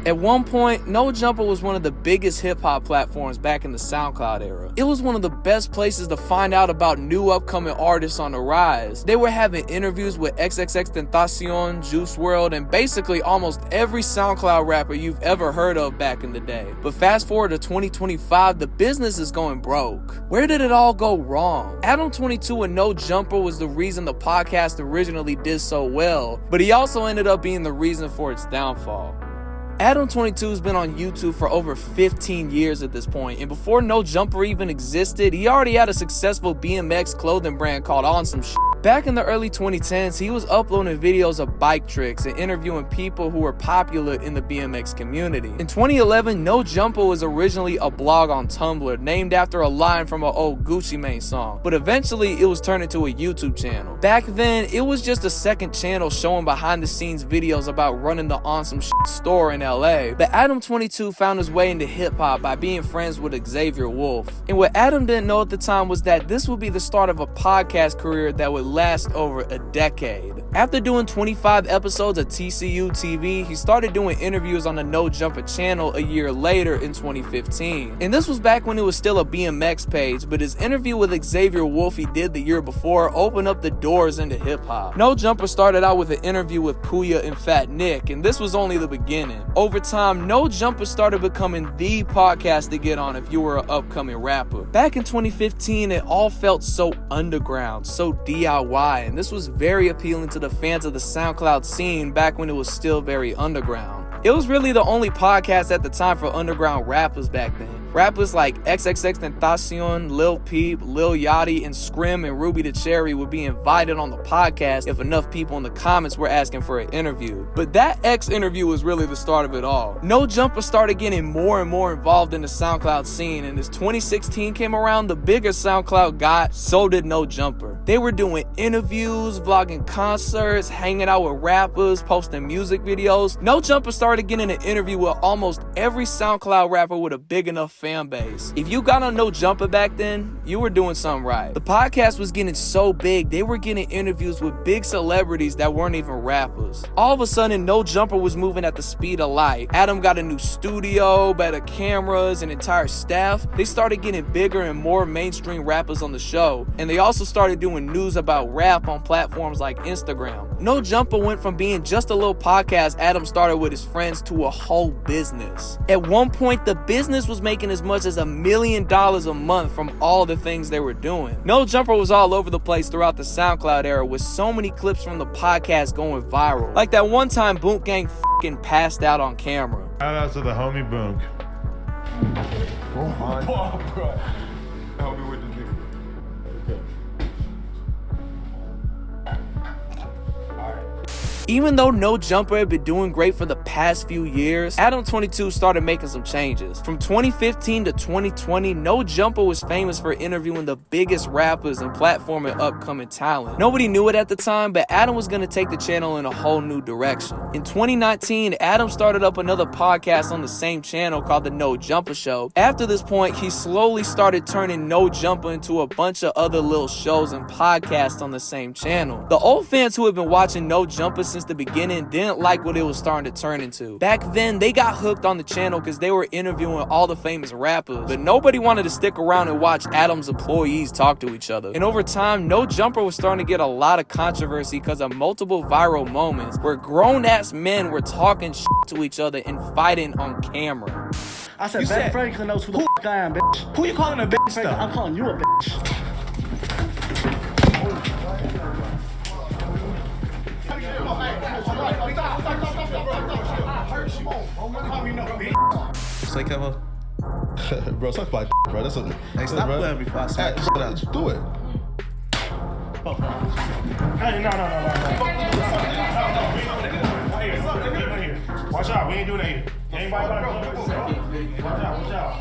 At one point, No Jumper was one of the biggest hip-hop platforms back in the SoundCloud era. It was one of the best places to find out about new upcoming artists on the rise. They were having interviews with XXXTentacion, Juice WRLD, and basically almost every SoundCloud rapper you've ever heard of back in the day. But fast forward to 2025, the business is going broke. Where did it all go wrong? Adam22 and No Jumper was the reason the podcast originally did so well, but he also ended up being the reason for its downfall. Adam22 has been on YouTube for over 15 years at this point, and before No Jumper even existed, he already had a successful BMX clothing brand called On Some Shit. Back in the early 2010s, he was uploading videos of bike tricks and interviewing people who were popular in the BMX community. In 2011, No Jumper was originally a blog on Tumblr named after a line from an old Gucci Mane song, but eventually it was turned into a YouTube channel. Back then, it was just a second channel showing behind the scenes videos about running the On Some Shit store in LA. But Adam22 found his way into hip hop by being friends with Xavier Wolf. And what Adam didn't know at the time was that this would be the start of a podcast career that would last over a decade. After doing 25 episodes of TCU TV, he started doing interviews on the No Jumper channel a year later in 2015. And this was back when it was still a BMX page, but his interview with Xavier Wolf he did the year before opened up the doors into hip hop. No Jumper started out with an interview with Puya and Fat Nick, and this was only the beginning. Over time, No Jumper started becoming the podcast to get on if you were an upcoming rapper. Back in 2015, it all felt so underground, so DIY, and this was very appealing to the fans of the SoundCloud scene back when it was still very underground. It was really the only podcast at the time for underground rappers back then. Rappers like XXXTentacion, Lil Peep, Lil Yachty, and Scrim and Ruby the Cherry would be invited on the podcast if enough people in the comments were asking for an interview. But that X interview was really the start of it all. No Jumper started getting more and more involved in the SoundCloud scene, and as 2016 came around, the bigger SoundCloud got, so did No Jumper. They were doing interviews, vlogging concerts, hanging out with rappers, posting music videos. No Jumper started getting an interview with almost every SoundCloud rapper with a big enough fan base. If you got on No Jumper back then, you were doing something right. The podcast was getting so big, they were getting interviews with big celebrities that weren't even rappers. All of a sudden, No Jumper was moving at the speed of light. Adam got a new studio, better cameras, an entire staff. They started getting bigger and more mainstream rappers on the show, and they also started doing news about rap on platforms like Instagram. No Jumper went from being just a little podcast Adam started with his friends to a whole business. At one point, the business was making as much as $1 million a month from all the things they were doing. No Jumper was all over the place throughout the SoundCloud era with so many clips from the podcast going viral. Like that one time Boonk Gang f***ing passed out on camera. Shout out to the homie Boonk. Oh, bro. Help me with this nigga. Even though No Jumper had been doing great for the past few years, Adam22 started making some changes. From 2015 to 2020, No Jumper was famous for interviewing the biggest rappers and platforming upcoming talent. Nobody knew it at the time, but Adam was going to take the channel in a whole new direction. In 2019, Adam started up another podcast on the same channel called The No Jumper Show. After this point, he slowly started turning No Jumper into a bunch of other little shows and podcasts on the same channel. The old fans who had been watching No Jumper since the beginning didn't like what it was starting to turn into. Back then, they got hooked on the channel because they were interviewing all the famous rappers, but nobody wanted to stick around and watch Adam's employees talk to each other. And over time, No Jumper was starting to get a lot of controversy because of multiple viral moments where grown-ass men were talking shit to each other and fighting on camera. I said, Ben Franklin knows who the f*** I am, bitch. Who you calling a bitch though? I'm calling you a bitch. Say Kevin. Bro, suck my bro. That's a. Hey, stop playing me before I smack the shit out you. Do it. Hey, no. Right here. Watch out, we ain't doing that here. Anybody watch out.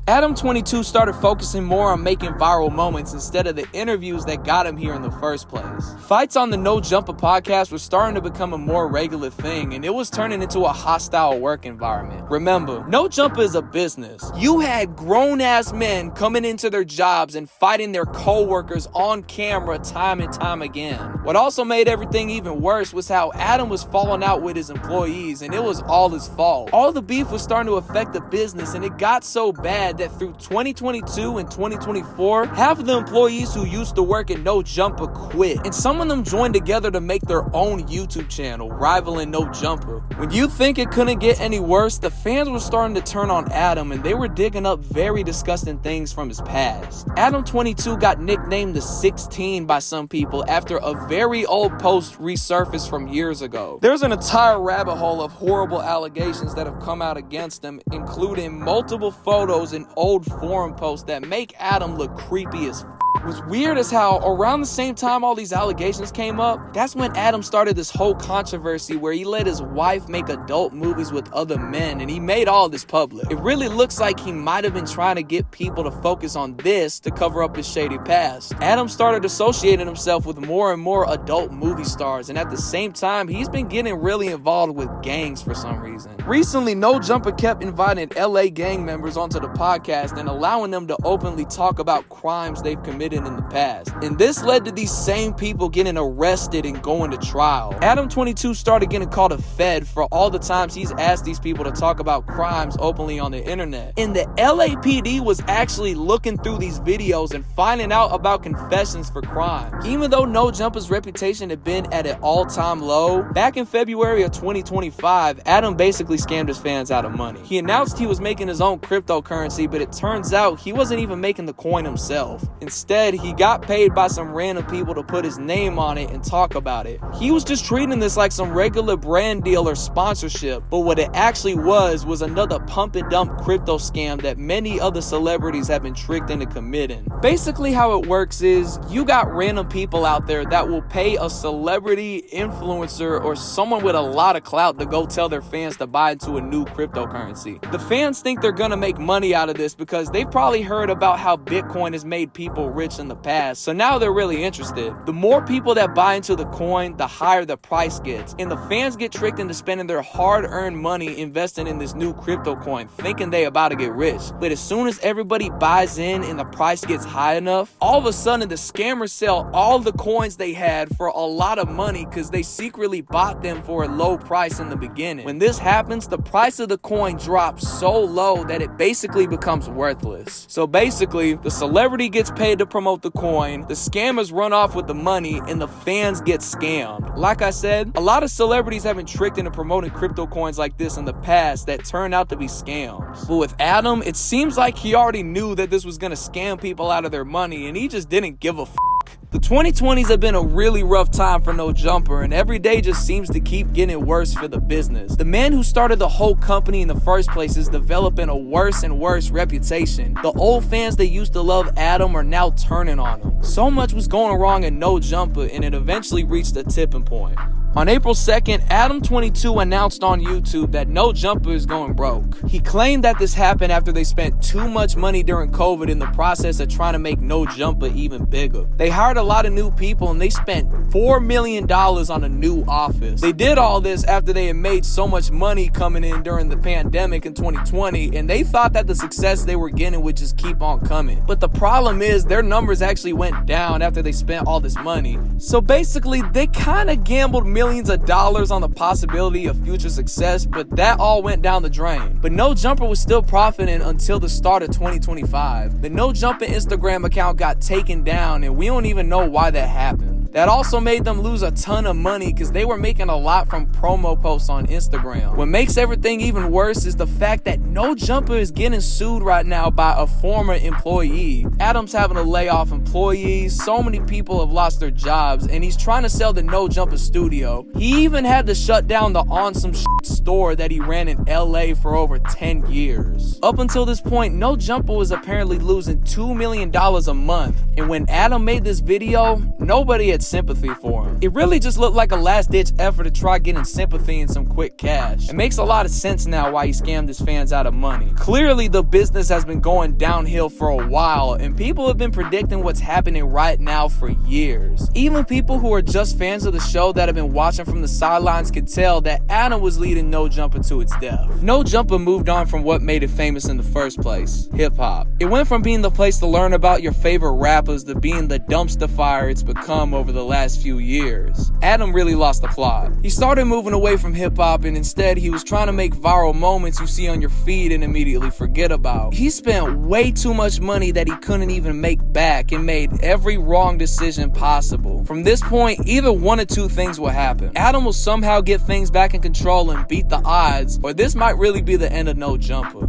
Adam22 started focusing more on making viral moments instead of the interviews that got him here in the first place. Fights on the No Jumper podcast were starting to become a more regular thing, and it was turning into a hostile work environment. Remember, No Jumper is a business. You had grown-ass men coming into their jobs and fighting their co-workers on camera time and time again. What also made everything even worse was how Adam was falling out with his employees, and it was all his fault. All the beef was starting to affect the business, and it got so bad that through 2022 and 2024, half of the employees who used to work at No Jumper quit, and some of them joined together to make their own YouTube channel, rivaling No Jumper. When you think it couldn't get any worse, the fans were starting to turn on Adam, and they were digging up very disgusting things from his past. Adam22 got nicknamed the 16 by some people after a very old post resurfaced from years ago. There's an entire rabbit hole of horrible allegations that have come out against him, including multiple photos and old forum posts that make Adam look creepy as f. What's weird is how around the same time all these allegations came up, that's when Adam started this whole controversy where he let his wife make adult movies with other men, and he made all this public. It really looks like he might have been trying to get people to focus on this to cover up his shady past. Adam started associating himself with more and more adult movie stars, and at the same time, he's been getting really involved with gangs for some reason. Recently, No Jumper kept inviting LA gang members onto the podcast and allowing them to openly talk about crimes they've committed in the past, and this led to these same people getting arrested and going to trial. Adam22 started getting called a fed for all the times he's asked these people to talk about crimes openly on the internet, and the LAPD was actually looking through these videos and finding out about confessions for crimes. Even though No Jumper's reputation had been at an all-time low, back in February of 2025, Adam basically scammed his fans out of money. He announced he was making his own cryptocurrency, but it turns out he wasn't even making the coin himself. Instead, he got paid by some random people to put his name on it and talk about it. He was just treating this like some regular brand deal or sponsorship, but what it actually was another pump and dump crypto scam that many other celebrities have been tricked into committing. Basically how it works is you got random people out there that will pay a celebrity, influencer, or someone with a lot of clout to go tell their fans to buy into a new cryptocurrency. The fans think they're gonna make money out of this because they've probably heard about how Bitcoin has made people rich in the past, so now they're really interested. The more people that buy into the coin, the higher the price gets, and the fans get tricked into spending their hard-earned money investing in this new crypto coin, thinking they about to get rich. But as soon as everybody buys in and the price gets high enough, all of a sudden the scammers sell all the coins they had for a lot of money because they secretly bought them for a low price in the beginning. When this happens, the price of the coin drops so low that it basically becomes worthless. So basically, the celebrity gets paid to promote the coin, the scammers run off with the money, and the fans get scammed. Like I said, a lot of celebrities have been tricked into promoting crypto coins like this in the past that turned out to be scams. But with Adam, it seems like he already knew that this was gonna scam people out of their money, and he just didn't give a f. The 2020s have been a really rough time for No Jumper, and every day just seems to keep getting worse for the business. The man who started the whole company in the first place is developing a worse and worse reputation. The old fans that used to love Adam are now turning on him. So much was going wrong in No Jumper, and it eventually reached a tipping point. On April 2nd, Adam22 announced on YouTube that No Jumper is going broke. He claimed that this happened after they spent too much money during COVID in the process of trying to make No Jumper even bigger. They hired a lot of new people and they spent $4 million on a new office. They did all this after they had made so much money coming in during the pandemic in 2020, and they thought that the success they were getting would just keep on coming. But the problem is their numbers actually went down after they spent all this money. So basically, they kind of gambled millions of dollars on the possibility of future success, but that all went down the drain. But No Jumper was still profiting until the start of 2025. The No Jumper Instagram account got taken down, and we don't even know why that happened. That also made them lose a ton of money because they were making a lot from promo posts on Instagram. What makes everything even worse is the fact that No Jumper is getting sued right now by a former employee. Adam's having to lay off employees, so many people have lost their jobs, and he's trying to sell the No Jumper studio. He even had to shut down the On Some store that he ran in LA for over 10 years. Up until this point, No Jumper was apparently losing $2 million a month, and when Adam made this video, nobody had sympathy for him. It really just looked like a last-ditch effort to try getting sympathy and some quick cash. It makes a lot of sense now why he scammed his fans out of money. Clearly, the business has been going downhill for a while, and people have been predicting what's happening right now for years. Even people who are just fans of the show that have been watching from the sidelines could tell that Adam was leading No Jumper to its death. No Jumper moved on from what made it famous in the first place, hip-hop. It went from being the place to learn about your favorite rappers to being the dumpster fire it's become over the last few years. Adam really lost the plot. He started moving away from hip-hop, and instead he was trying to make viral moments you see on your feed and immediately forget about. He spent way too much money that he couldn't even make back and made every wrong decision possible. From this point, either one or two things will happen. Adam will somehow get things back in control and beat the odds, or this might really be the end of No Jumper.